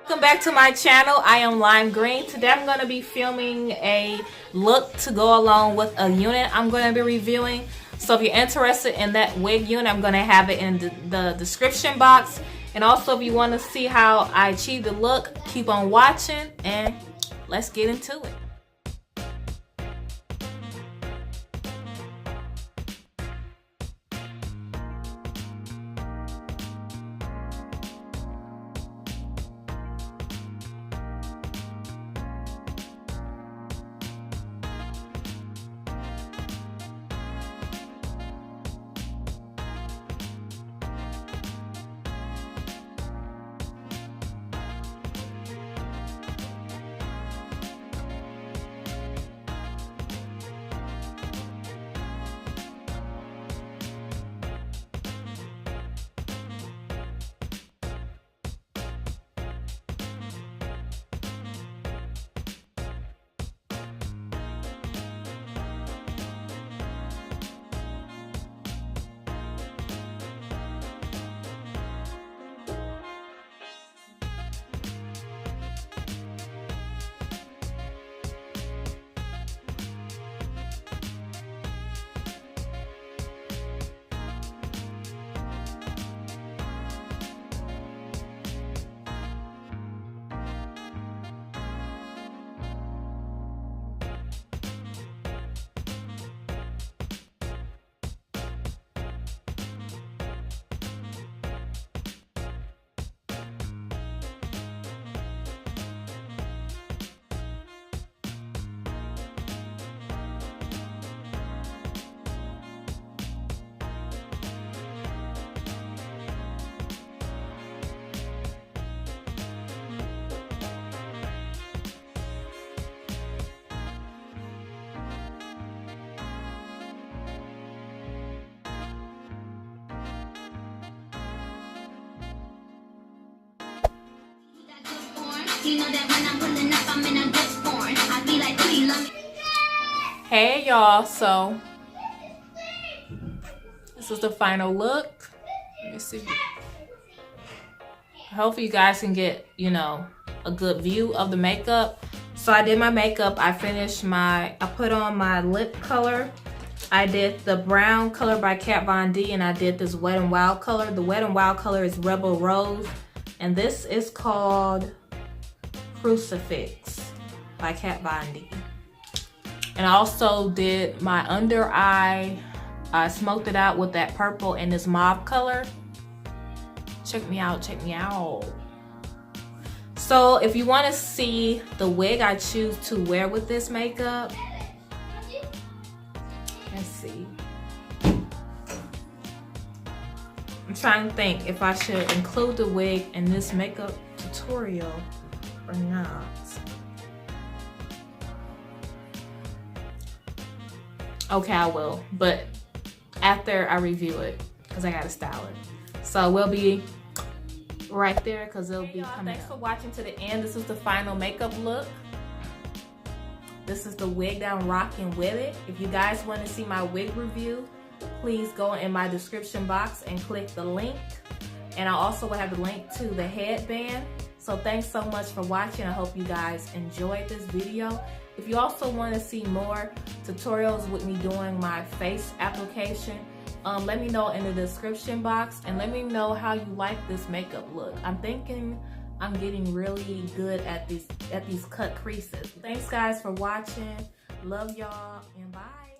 Welcome back to my channel. I am Lime Green. Today I'm going to be filming a look to go along with a unit I'm going to be reviewing. So if you're interested in that wig unit, I'm going to have it in the description box. And also if you want to see how I achieve the look, keep on watching and let's get into it. Hey y'all, so this is the final look. Let me see. Hopefully you guys can get, a good view of the makeup. So I did my makeup. I put on my lip color. I did the brown color by Kat Von D, and I did this Wet n Wild color. The Wet n Wild color is Rebel Rose, and this is called Crucifix by Kat Von D. And I also did my under eye. I smoked it out with that purple and this mauve color. Check me out, check me out. So if you want to see the wig I choose to wear with this makeup, let's see. I'm trying to think if I should include the wig in this makeup tutorial or not. Okay, I will, but after I review it, because I gotta style it. So we'll be right there because it'll be coming. Thanks for watching to the end. This is the final makeup look. This is the wig that I'm rocking with it. If you guys want to see my wig review, please go in my description box and click the link. And I also will have the link to the headband. So thanks so much for watching. I hope you guys enjoyed this video. If you also want to see more tutorials with me doing my face application, let me know in the description box and let me know how you like this makeup look. I'm thinking I'm getting really good at these cut creases. Thanks guys for watching. Love y'all and bye.